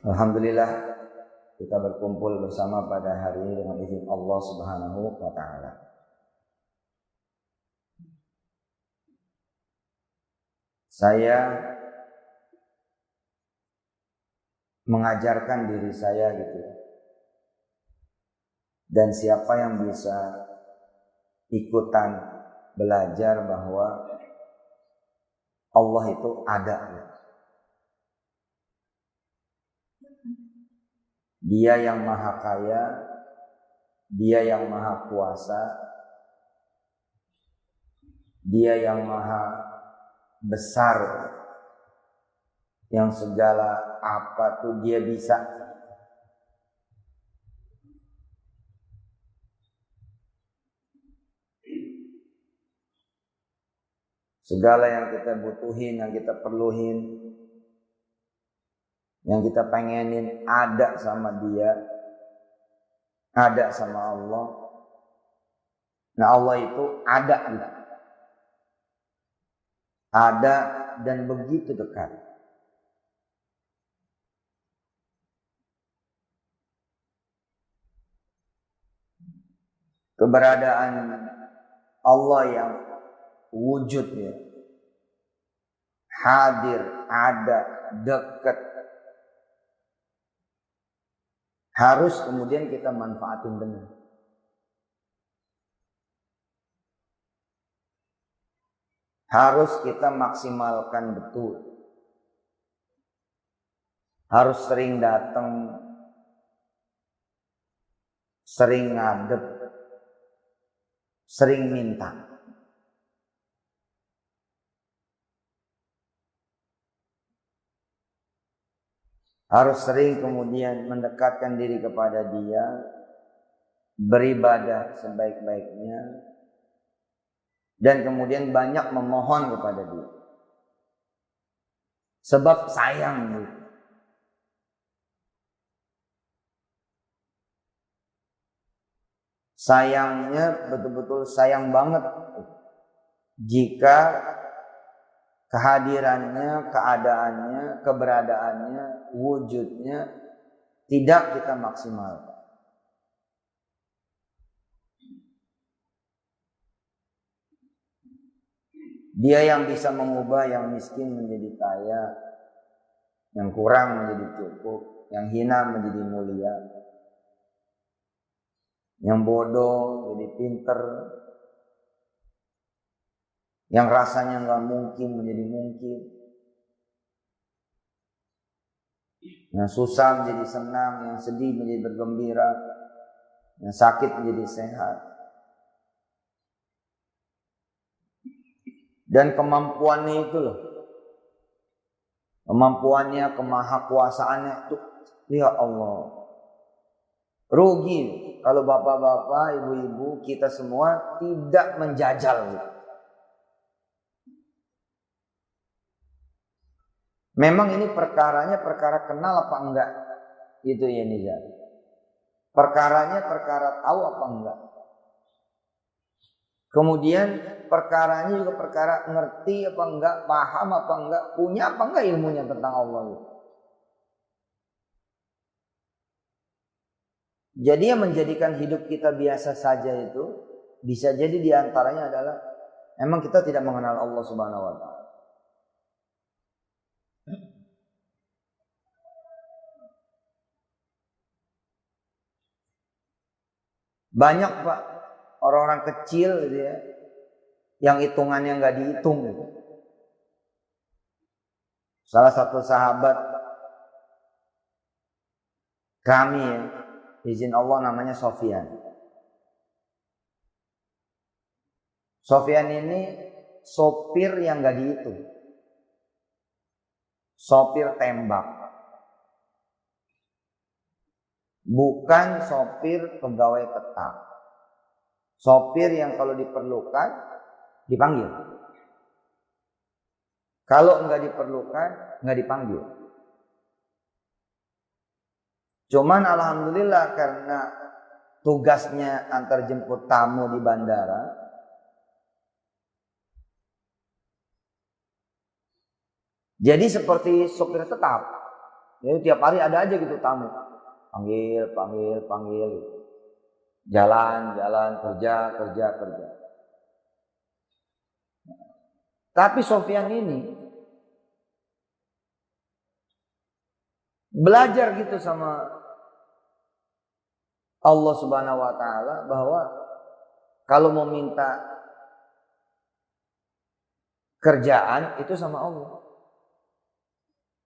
Alhamdulillah kita berkumpul bersama pada hari ini dengan izin Allah Subhanahu wa taala. Saya mengajarkan diri saya gitu. Dan siapa yang bisa ikutan belajar bahwa Allah itu ada. Dia yang maha kaya, Dia yang maha kuasa, Dia yang maha besar, yang segala apa tuh Dia bisa. Segala yang kita butuhin, yang kita perluin, yang kita pengenin ada sama Dia, ada sama Allah. Nah, Allah itu ada gitu. Ada dan begitu dekat. Keberadaan Allah yang wujudnya hadir, ada, dekat, harus kemudian kita manfaatin benar. Harus kita maksimalkan betul. Harus sering datang, sering ngadep, sering minta. Harus sering kemudian mendekatkan diri kepada Dia, beribadah sebaik-baiknya, dan kemudian banyak memohon kepada Dia. Sebab sayang gitu. Sayangnya betul-betul sayang banget jika kehadirannya, keadaannya, keberadaannya, wujudnya tidak kita maksimalkan. Dia yang bisa mengubah yang miskin menjadi kaya, yang kurang menjadi cukup, yang hina menjadi mulia, yang bodoh jadi pinter, yang rasanya nggak mungkin menjadi mungkin, yang susah menjadi senang, yang sedih menjadi bergembira, yang sakit menjadi sehat. Dan kemampuannya itu loh, kemampuannya, kemahakuasaannya itu, ya Allah, rugi kalau bapak-bapak, ibu-ibu, kita semua tidak menjajal. Memang ini perkaranya perkara kenal apa enggak? Itu ya Nizar. Perkaranya perkara tahu apa enggak? Kemudian perkaranya juga perkara ngerti apa enggak, paham apa enggak, punya apa enggak ilmunya tentang Allah itu. Jadi yang menjadikan hidup kita biasa saja itu bisa jadi diantaranya adalah memang kita tidak mengenal Allah Subhanahu wa taala. Banyak Pak orang-orang kecil gitu ya, yang hitungannya nggak dihitung gitu. Salah satu sahabat kami ya, izin Allah namanya Sofyan. Sofyan ini sopir yang nggak dihitung, sopir tembak, bukan sopir pegawai tetap. Sopir yang kalau diperlukan dipanggil, kalau nggak diperlukan nggak dipanggil. Cuman alhamdulillah karena tugasnya antar jemput tamu di bandara, jadi seperti sopir tetap. Jadi tiap hari ada aja gitu tamu. Panggil. Jalan, kerja. Tapi Sofyan ini belajar gitu sama Allah Subhanahu wa taala bahwa kalau mau minta kerjaan itu sama Allah.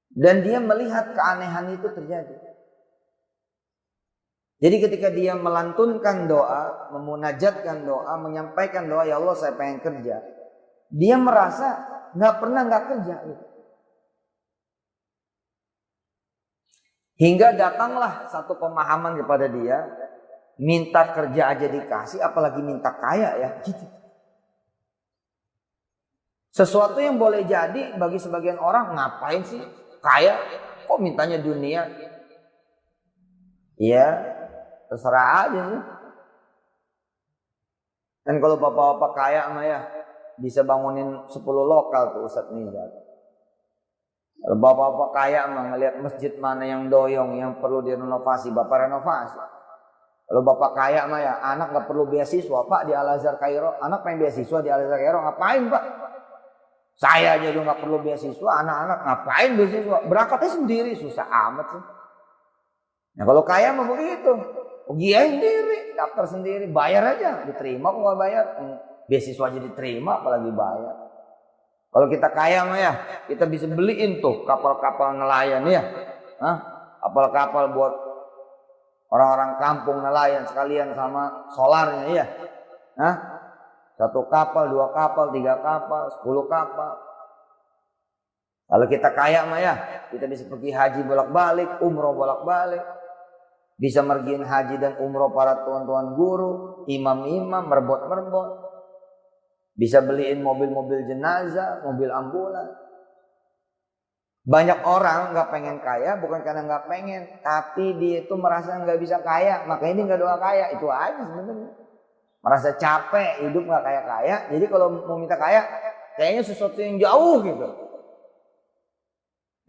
Dan dia melihat keanehan itu terjadi. Jadi ketika dia melantunkan doa, memunajatkan doa, menyampaikan doa, ya Allah saya pengen kerja. Dia merasa nggak pernah nggak kerja. Hingga datanglah satu pemahaman kepada dia, minta kerja aja dikasih, apalagi minta kaya ya. Gitu. Sesuatu yang boleh jadi bagi sebagian orang, ngapain sih kaya? Kok mintanya dunia? Iya, terserah aja sih. Dan kalau bapak-bapak kaya mah ya bisa bangunin 10 lokal tuh Ustadz Nizar. Kalau bapak-bapak kaya mah ngelihat masjid mana yang doyong, yang perlu direnovasi, bapak renovasi. Kalau bapak kaya mah ya anak nggak perlu beasiswa Pak di Al Azhar Kairo, anak pengen beasiswa di Al Azhar Kairo, ngapain Pak? Saya aja nggak perlu beasiswa, anak-anak ngapain beasiswa? Berangkatnya sendiri, susah amat sih. Nah kalau kaya mah begitu, pergi aja sendiri, daftar sendiri, bayar aja, diterima kok nggak bayar. Beasiswa aja diterima, apalagi bayar. Kalau kita kaya mah ya, kita bisa beliin tuh kapal-kapal nelayan ya, kapal-kapal buat orang-orang kampung nelayan sekalian sama solarnya ya, satu kapal, 2 kapal, 3 kapal, 10 kapal. Kalau kita kaya mah ya, kita bisa pergi haji bolak-balik, umroh bolak-balik. Bisa mergiin haji dan umroh para tuan-tuan guru, imam-imam, merbot-merbot. Bisa beliin mobil-mobil jenazah, mobil ambulans. Banyak orang nggak pengen kaya, bukan karena nggak pengen, tapi dia itu merasa nggak bisa kaya, makanya dia nggak doa kaya. Itu aja sebenarnya. Merasa capek, hidup nggak kaya-kaya. Jadi kalau mau minta kaya, kayaknya sesuatu yang jauh gitu.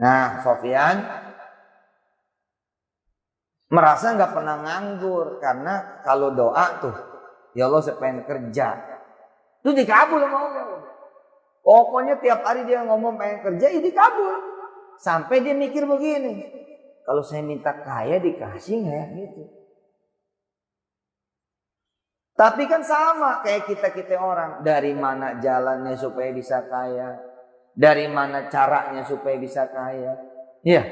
Nah, Sofyan merasa nggak pernah nganggur karena kalau doa tuh, ya Allah saya pengen kerja. Itu dikabul sama Allah. Pokoknya tiap hari dia ngomong pengen kerja, ya dikabul. Sampai dia mikir begini, kalau saya minta kaya dikasih nggak ya gitu. Tapi kan sama kayak kita orang, dari mana jalannya supaya bisa kaya, dari mana caranya supaya bisa kaya. Iya.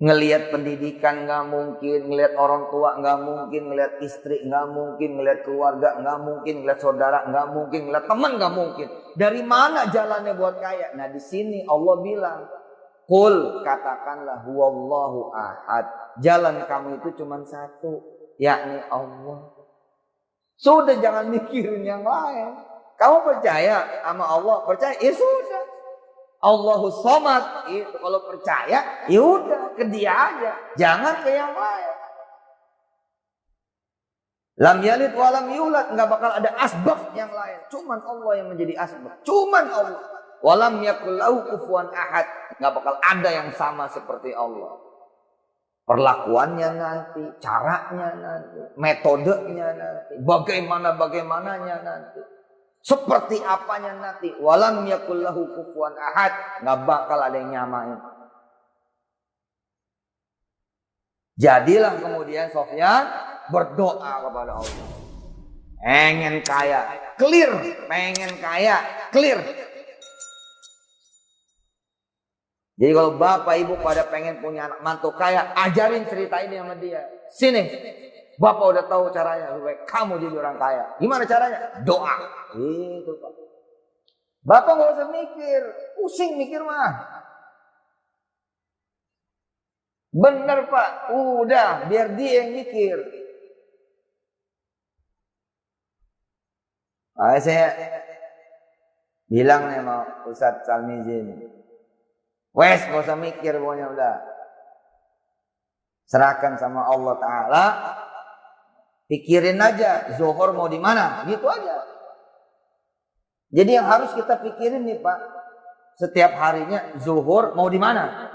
Ngelihat pendidikan nggak mungkin, ngelihat orang tua nggak mungkin, ngelihat istri nggak mungkin, ngelihat keluarga nggak mungkin, ngelihat saudara nggak mungkin, ngelihat teman nggak mungkin. Dari mana jalannya buat kaya? Nah di sini Allah bilang, Qul, katakanlah huwallahu ahad. Jalan kamu itu cuma satu, yakni Allah. Sudah jangan mikirin yang lain. Kamu percaya sama Allah, percaya, ya sudah. Allahus Somad, itu kalau percaya, ya udah ke dia aja, jangan ke yang lain. Lam yalid wa lam yulad, nggak bakal ada asbab yang lain. Cuman Allah yang menjadi asbab, cuman Allah. Walam yakul lahu kufuwan ahad, nggak bakal ada yang sama seperti Allah. Perlakuannya nanti, caranya nanti, metodenya nanti, bagaimananya nanti. Seperti apanya nanti, walam yakul lahu kufuwan ahad, nggak bakal ada yang nyamain. Jadilah kemudian Sofyan berdoa kepada Allah. Pengen kaya, clear. Pengen kaya, clear. Jadi kalau bapak ibu pada pengen punya anak mantu kaya, ajarin cerita ini sama dia. Sini, bapak udah tahu caranya supaya kamu jadi orang kaya. Gimana caranya? Doa. Itu Pak. Bapak nggak usah mikir, pusing mikir mah. Bener Pak, udah biar dia yang mikir. Nah, saya bilang nih sama Ustadz Salmizin, wes gak usah mikir, pokoknya udah serahkan sama Allah Ta'ala, pikirin aja zuhur mau di mana, gitu aja. Jadi yang harus kita pikirin nih Pak, setiap harinya zuhur mau di mana.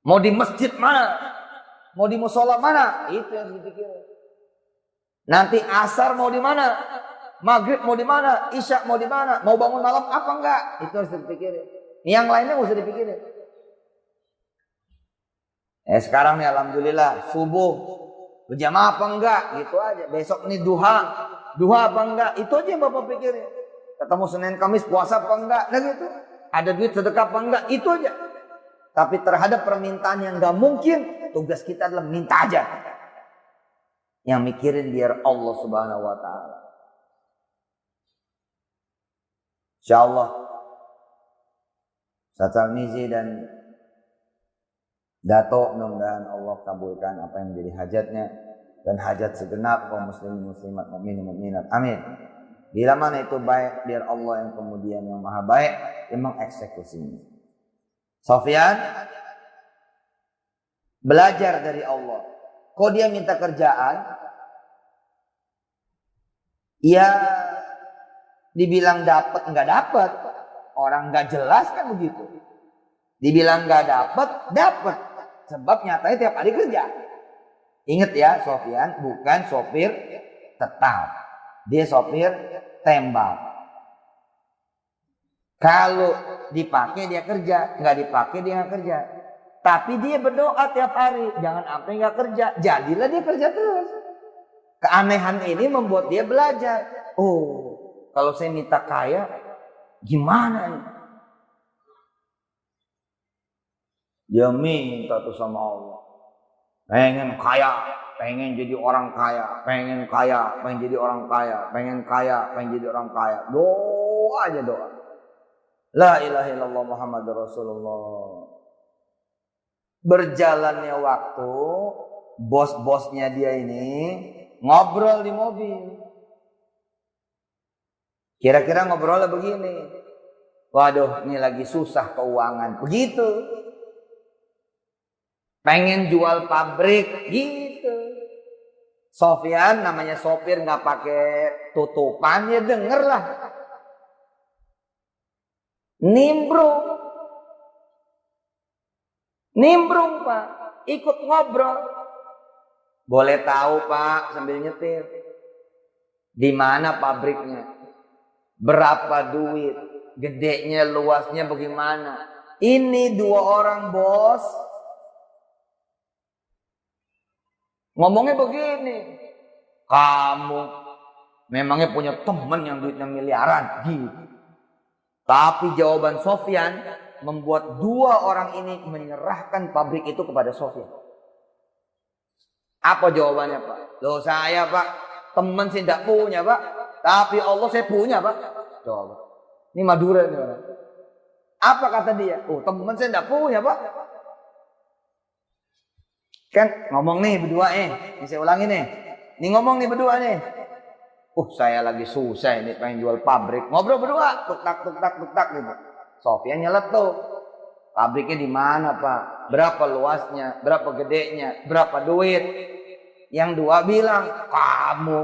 Mau di masjid mana? Mau di musola mana? Itu yang dipikirin. Nanti asar mau di mana? Maghrib mau di mana? Isya mau di mana? Mau bangun malam apa enggak? Itu harus dipikirin. Yang lainnya nggak usah dipikirin. Sekarang nih alhamdulillah subuh berjamaah apa enggak? Gitu aja. Besok nih duha apa enggak? Itu aja yang Bapak pikirin. Ketemu Senin Kamis puasa apa enggak? Nah gitu. Ada duit sedekah apa enggak? Itu aja. Tapi terhadap permintaan yang enggak mungkin, tugas kita adalah minta aja. Yang mikirin biar Allah Subhanahu wa taala. Insyaallah Ustaz Tarmizi dan Dato, mudah-mudahan Allah kabulkan apa yang menjadi hajatnya dan hajat segenap kaum muslimin muslimat mukminin mukminat. Amin. Bila mana itu baik, biar Allah yang kemudian yang maha baik yang mengeksekusinya. Sofyan belajar dari Allah. Kok dia minta kerjaan? Ya dibilang dapat nggak dapat. Orang nggak jelas kan begitu. Dibilang nggak dapat. Sebab nyatanya tiap hari kerja. Ingat ya, Sofyan bukan sopir tetap. Dia sopir tembak. Kalau dipakai dia kerja, nggak dipakai dia nggak kerja. Tapi dia berdoa tiap hari, jangan sampai nggak kerja. Jadilah dia kerja terus. Keanehan ini membuat dia belajar. Oh, kalau saya minta kaya, gimana nih? Dia minta tuh sama Allah. Pengen kaya, pengen jadi orang kaya, pengen jadi orang kaya, pengen jadi orang kaya. Doa aja doa. La ilaha illallah Muhammadur Rasulullah. Berjalannya waktu, bos-bosnya dia ini ngobrol di mobil. Kira-kira ngobrolnya begini. Waduh, ini lagi susah keuangan. Begitu. Pengen jual pabrik gitu. Sofyan namanya sopir nggak pakai tutupan, ya denger lah. Nimbrung Pak, ikut ngobrol. Boleh tahu Pak sambil nyetir. Di mana pabriknya? Berapa duit? Gedenya, luasnya bagaimana? Ini dua orang bos. Ngomongnya begini, kamu memangnya punya teman yang duitnya miliaran gitu. Tapi jawaban Sofyan membuat dua orang ini menyerahkan pabrik itu kepada Sofyan. Apa jawabannya Pak? Loh saya Pak, teman saya tidak punya Pak. Tapi Allah saya punya Pak. Coba. Ini Madura nih orang. Apa kata dia? Oh teman saya tidak punya Pak. Kan ngomong nih berdua ini saya ulangi nih. Ini ngomong nih berdua nih. Saya lagi susah ini pengen jual pabrik. Ngobrol berdua, tuk tak gitu. Sofyan nyeletuk. Pabriknya di mana Pak? Berapa luasnya? Berapa gedenya? Berapa duit? Yang dua bilang, kamu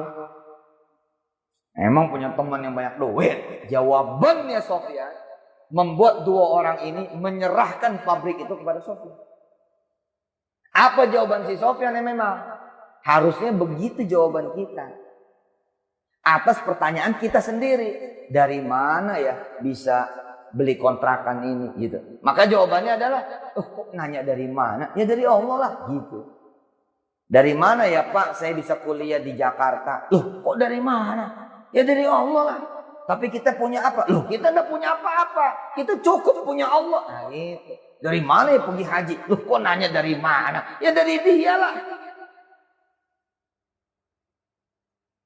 emang punya teman yang banyak duit? Jawabannya Sofyan membuat dua orang ini menyerahkan pabrik itu kepada Sofyan. Apa jawaban si Sofyan yang memang? Harusnya begitu jawaban kita. Atas pertanyaan kita sendiri. Dari mana ya bisa beli kontrakan ini gitu. Maka jawabannya adalah, kok nanya dari mana? Ya dari Allah lah gitu. Dari mana ya Pak saya bisa kuliah di Jakarta? Kok dari mana? Ya dari Allah lah. Tapi kita punya apa? Kita tidak punya apa-apa. Kita cukup punya Allah. Nah itu. Dari mana ya pergi haji? Kok nanya dari mana? Ya dari dia lah.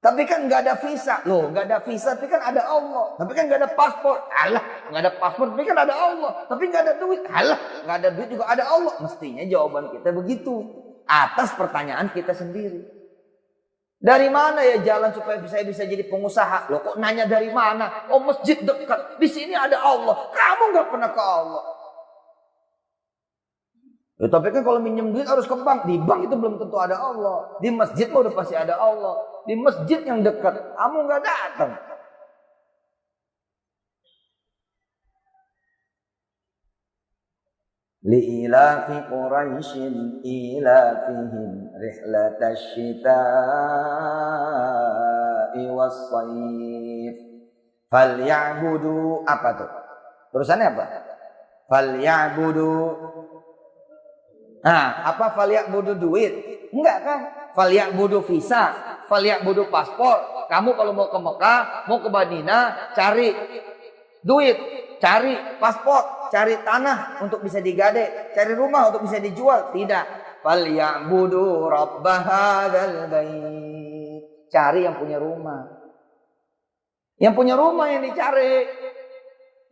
Tapi kan nggak ada visa. Nggak ada visa tapi kan ada Allah. Tapi kan nggak ada paspor. Alah, nggak ada paspor tapi kan ada Allah. Tapi nggak ada duit. Alah, nggak ada duit juga ada Allah. Mestinya jawaban kita begitu. Atas pertanyaan kita sendiri. Dari mana ya jalan supaya saya bisa jadi pengusaha? Kok nanya dari mana? Masjid dekat. Di sini ada Allah. Kamu nggak pernah ke Allah. Tapi kan kalau minjem duit harus ke bank. Di bank itu belum tentu ada Allah. Di masjid udah pasti ada Allah. Di masjid yang dekat, kamu nggak datang. li'ilafi Quraisyin ilafihim rihlatash syita'i was-sayf falyabudu apa tuh? Terusannya apa? Falyabudu. Nah, apa falyabudu duit? Enggak kan? Falyabudu visa, falyabudu paspor. Kamu kalau mau ke Mekah, mau ke Madinah, cari duit, cari paspor, cari tanah untuk bisa digade, cari rumah untuk bisa dijual. Tidak. Falyabudu rabb hadzal bait. Cari yang punya rumah. Yang punya rumah yang dicari.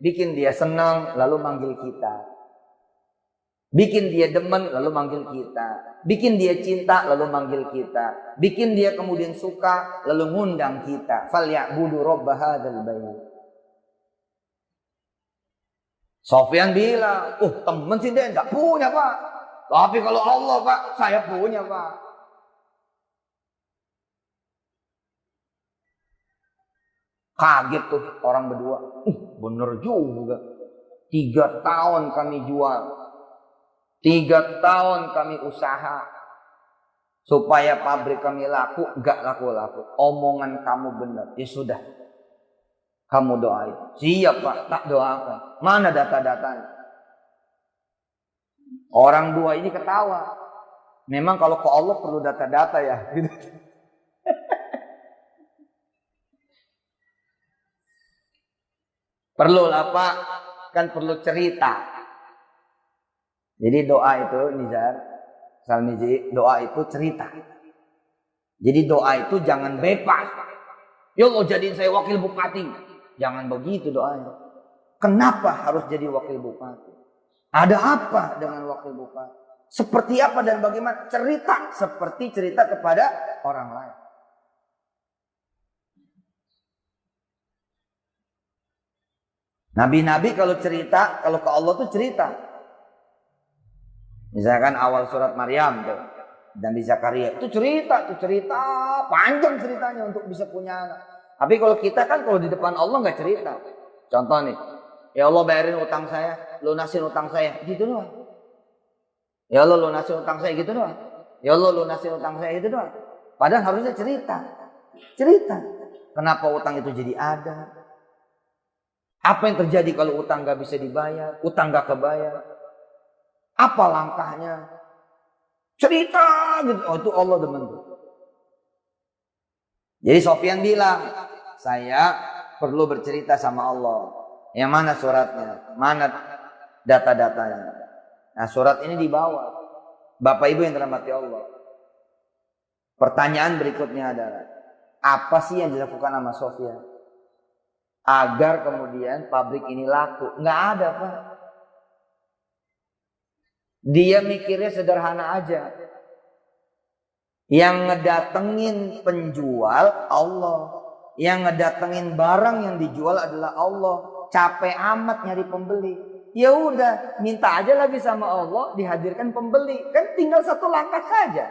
Bikin dia senang lalu manggil kita. Bikin dia demen lalu manggil kita. Bikin dia cinta lalu manggil kita. Bikin dia kemudian suka lalu ngundang kita. Falyabudu rabb hadzal bait. Sofyan bilang, temen sih dia enggak punya Pak. Tapi kalau Allah Pak, saya punya Pak. Kaget tuh orang berdua. Bener juga. 3 tahun kami jual. 3 tahun kami usaha. Supaya pabrik kami laku, enggak laku-laku. Omongan kamu benar. Ya sudah. Kamu doain. Siap Pak, tak doakan. Mana data-datanya? Orang dua ini ketawa. Memang kalau ke Allah perlu data-data ya. Perlu lah Pak. Kan perlu cerita. Jadi doa itu Nizar, Salmizi, doa itu cerita. Jadi doa itu jangan bebas. Ya Allah jadiin saya wakil bupati. Jangan begitu doanya. Kenapa harus jadi wakil bupati? Ada apa dengan wakil bupati? Seperti apa dan bagaimana? Cerita seperti cerita kepada orang lain. Nabi-nabi kalau cerita, kalau ke Allah tuh cerita. Misalkan awal surat Maryam tuh, dan di Zakaria itu cerita panjang ceritanya untuk bisa punya anak. Tapi kalau kita kan kalau di depan Allah nggak cerita. Contoh nih, ya Allah bayarin utang saya, lunasin utang saya, gitu doang. Ya Allah lunasin utang saya, gitu doang. Ya Allah lunasin utang saya, gitu doang. Padahal harusnya cerita. Kenapa utang itu jadi ada? Apa yang terjadi kalau utang nggak bisa dibayar, utang nggak kebayar? Apa langkahnya? Cerita gitu. Itu Allah demen tuh. Jadi Sofyan bilang, saya perlu bercerita sama Allah. Yang mana suratnya? Mana data-datanya? Nah surat ini dibawa. Bapak Ibu yang dirahmati Allah. Pertanyaan berikutnya adalah, apa sih yang dilakukan sama Sofyan? Agar kemudian pabrik ini laku. Nggak ada Pak. Dia mikirnya sederhana aja. Yang ngedatengin penjual Allah. Yang ngedatengin barang yang dijual adalah Allah. Capek amat nyari pembeli. Ya udah, minta aja lagi sama Allah dihadirkan pembeli. Kan tinggal satu langkah saja.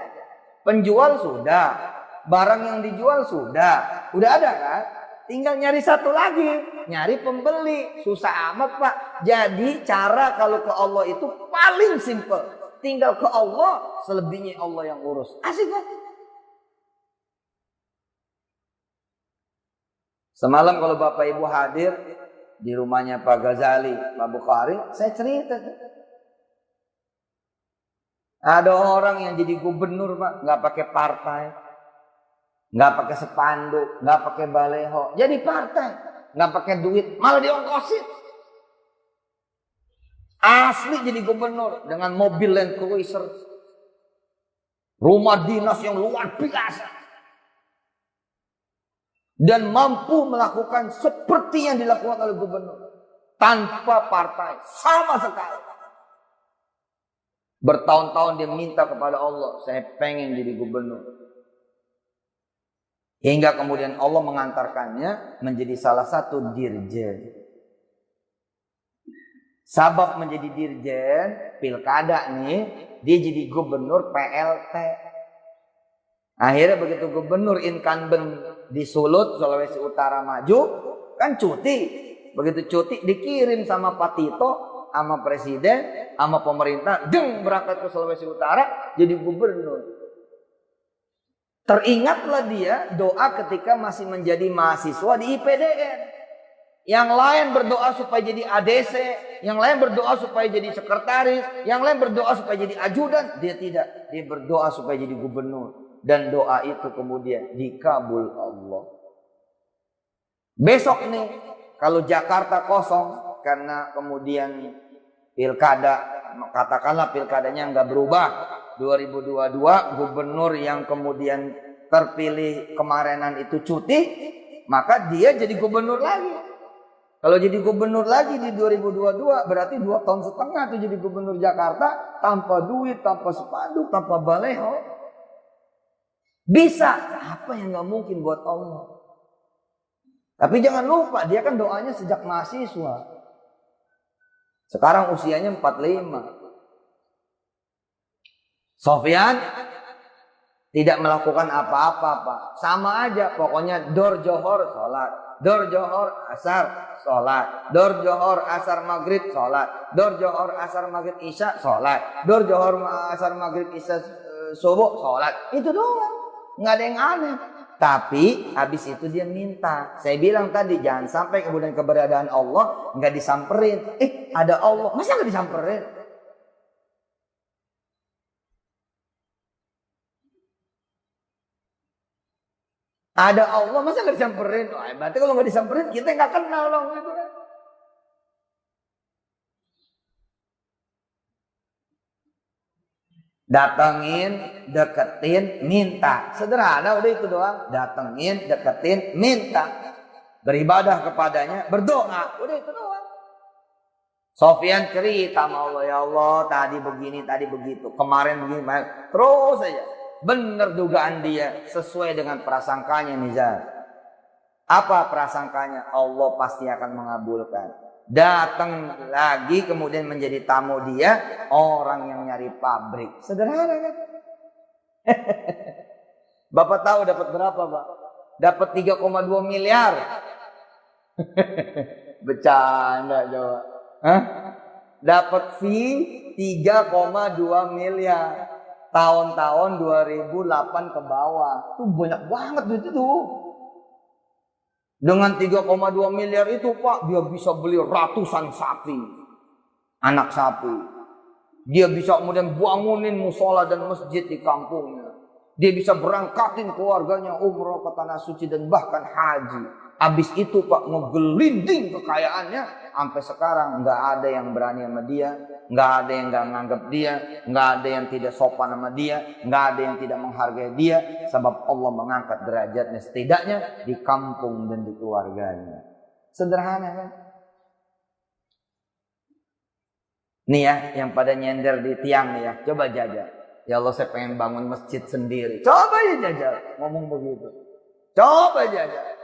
Penjual sudah, barang yang dijual sudah. Udah ada kan? Tinggal nyari satu lagi, nyari pembeli. Susah amat Pak. Jadi cara kalau ke Allah itu paling simple. Tinggal ke Allah, selebihnya Allah yang urus. Asik kan? Semalam kalau Bapak Ibu hadir di rumahnya Pak Ghazali, Pak Bukhari, saya cerita. Ada orang yang jadi gubernur Pak, nggak pakai partai, nggak pakai spanduk, nggak pakai baleho, jadi partai, nggak pakai duit, malah diongkosin. Asli jadi gubernur dengan mobil Land Cruiser, rumah dinas yang luar biasa, dan mampu melakukan seperti yang dilakukan oleh gubernur tanpa partai sama sekali. Bertahun-tahun dia minta kepada Allah, saya pengen jadi gubernur. Hingga kemudian Allah mengantarkannya menjadi salah satu dirjen. Sabab menjadi dirjen pilkada nih, dia jadi gubernur PLT. Akhirnya begitu gubernur incumbent di Sulut, Sulawesi Utara maju, kan cuti. Begitu cuti dikirim sama Pak Tito, sama presiden, sama pemerintah, berangkat ke Sulawesi Utara jadi gubernur. Teringatlah dia doa ketika masih menjadi mahasiswa di IPDN. Yang lain berdoa supaya jadi ADC, yang lain berdoa supaya jadi sekretaris, yang lain berdoa supaya jadi ajudan. Dia tidak, dia berdoa supaya jadi gubernur. Dan doa itu kemudian dikabul Allah. Besok nih, kalau Jakarta kosong karena kemudian pilkada, katakanlah pilkadanya nggak berubah, 2022 gubernur yang kemudian terpilih kemarinan itu cuti, maka dia jadi gubernur lagi. Kalau jadi gubernur lagi di 2022 berarti 2 tahun setengah tuh jadi gubernur Jakarta tanpa duit, tanpa spanduk, tanpa baleho. Bisa, apa yang nggak mungkin buat Allah. Tapi jangan lupa dia kan doanya sejak mahasiswa. Sekarang usianya 45. Sofyan tidak melakukan apa-apa, Pak. Sama aja, pokoknya dor johor sholat, dor johor asar sholat, dor johor asar maghrib sholat, dor johor asar maghrib isya sholat, dor johor asar maghrib isya subuh sholat. Itu doang, nggak ada yang aneh. Tapi habis itu dia minta. Saya bilang tadi jangan sampai kemudian keberadaan Allah nggak disamperin. Ada Allah, masa nggak disamperin? Ada Allah, masa nggak disamperin? Berarti kalau nggak disamperin, kita nggak kenal dong, gitu kan? Datengin, deketin, minta. Sederhana, udah itu doang. Datengin, deketin, minta. Beribadah kepadanya, berdoa. Udah itu doang. Sofyan cerita sama Allah, ya Allah, tadi begini, tadi begitu. Kemarin begini, terus aja. Benar dugaan dia sesuai dengan prasangkanya Nizar. Apa prasangkanya? Allah pasti akan mengabulkan. Datang lagi kemudian menjadi tamu dia orang yang nyari pabrik. Sederhana kan? Bapak tahu dapat berapa, Pak? Dapat 3,2 miliar. Bercanda coba. Hah? Dapat fee 3,2 miliar. Tahun-tahun 2008 ke bawah. Itu banyak banget duit itu. Dengan 3,2 miliar itu, Pak, dia bisa beli ratusan sapi. Anak sapi. Dia bisa kemudian bangunin musola dan masjid di kampungnya. Dia bisa berangkatin keluarganya umroh ke tanah suci dan bahkan haji. Habis itu, Pak, ngegelinding kekayaannya. Sampai sekarang nggak ada yang berani sama dia. Nggak ada yang nggak nganggap dia. Nggak ada yang tidak sopan sama dia. Nggak ada yang tidak menghargai dia. Sebab Allah mengangkat derajatnya setidaknya di kampung dan di keluarganya. Sederhana kan? Nih ya, yang pada nyender di tiang nih ya. Coba jajal. Ya Allah, saya pengen bangun masjid sendiri. Coba ya jajal. Ngomong begitu. Coba jajal.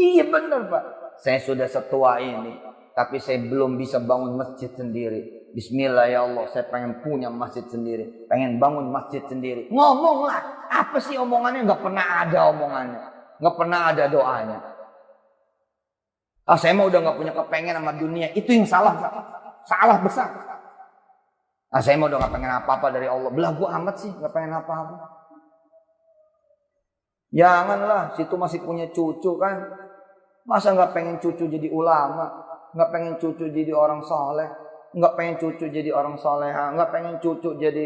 Iya benar, Pak. Saya sudah setua ini. Tapi saya belum bisa bangun masjid sendiri. Bismillah ya Allah, saya pengen punya masjid sendiri. Pengen bangun masjid sendiri. Ngomonglah. Apa sih omongannya? Nggak pernah ada omongannya. Nggak pernah ada doanya. Saya mah udah nggak punya kepengen sama dunia. Itu yang salah. Salah besar. Saya mah udah nggak pengen apa-apa dari Allah. Belagu amat sih nggak pengen apa-apa. Janganlah, situ masih punya cucu kan. Masa nggak pengen cucu jadi ulama, nggak pengen cucu jadi orang soleh, nggak pengen cucu jadi orang soleha, nggak pengen cucu jadi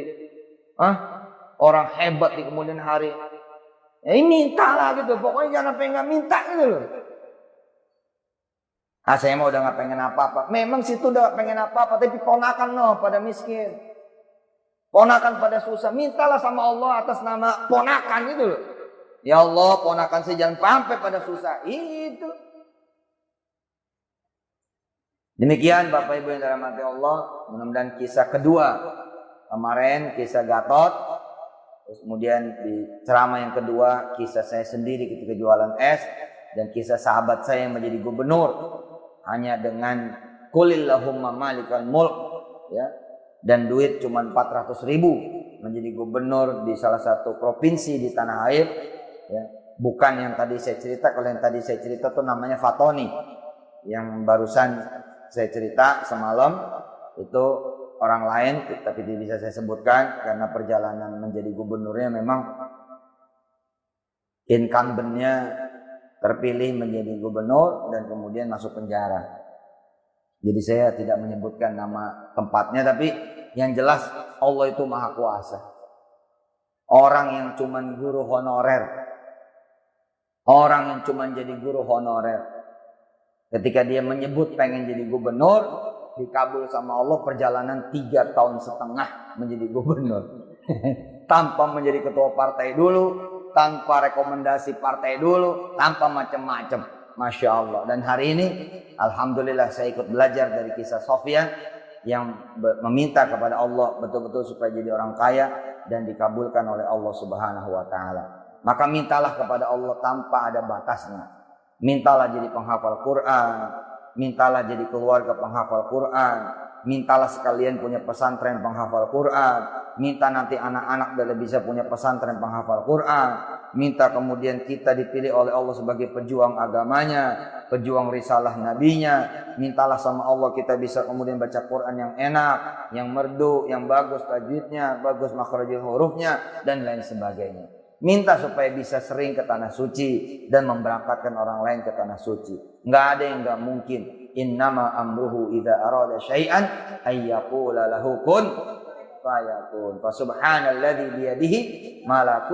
orang hebat di kemudian hari. Ya ini mintalah gitu, pokoknya jangan sampai nggak minta gitu loh. Saya mau udah nggak pengen apa-apa. Memang situ udah pengen apa-apa, tapi ponakan loh pada miskin, ponakan pada susah. Mintalah sama Allah atas nama ponakan gitu loh. Ya Allah, ponakan saya jangan sampai pada susah. Itu. Demikian Bapak Ibu yang dirahmati Allah. Mudah-mudahan kisah kedua. Kemarin kisah Gatot. Terus kemudian di ceramah yang kedua kisah saya sendiri ketika jualan es. Dan kisah sahabat saya yang menjadi gubernur. Hanya dengan Qulillahumma malikal mulk. Ya. Dan duit cuma 400.000. Menjadi gubernur di salah satu provinsi di tanah air. Ya, bukan yang tadi saya cerita. Kalau yang tadi saya cerita tuh namanya Fatoni, yang barusan saya cerita semalam. Itu orang lain, tapi tidak bisa saya sebutkan karena perjalanan menjadi gubernurnya memang incumbent-nya terpilih menjadi gubernur dan kemudian masuk penjara. Jadi saya tidak menyebutkan nama tempatnya, tapi yang jelas Allah itu maha kuasa. Orang yang cuman guru honorer, orang yang cuman jadi guru honorer, ketika dia menyebut pengen jadi gubernur, dikabul sama Allah perjalanan 3 tahun setengah menjadi gubernur. Tanpa menjadi ketua partai dulu, tanpa rekomendasi partai dulu, tanpa macam-macam. Masya Allah. Dan hari ini alhamdulillah saya ikut belajar dari kisah Sofyan yang meminta kepada Allah betul-betul supaya jadi orang kaya dan dikabulkan oleh Allah Subhanahu wa taala. Maka mintalah kepada Allah tanpa ada batasnya. Mintalah jadi penghafal Quran, mintalah jadi keluarga penghafal Quran, mintalah sekalian punya pesantren penghafal Quran, minta nanti anak-anak biar bisa punya pesantren penghafal Quran, minta kemudian kita dipilih oleh Allah sebagai pejuang agamanya, pejuang risalah nabinya, mintalah sama Allah kita bisa kemudian baca Quran yang enak, yang merdu, yang bagus tajwidnya, bagus makhrajul hurufnya, dan lain sebagainya. Minta supaya bisa sering ke tanah suci dan memberangkatkan orang lain ke tanah suci. Nggak ada yang nggak mungkin. Innama amruhu idza arada syai'an ayyaqula lahu kun fayakun. Fa subhanalladzi biyadihi malaku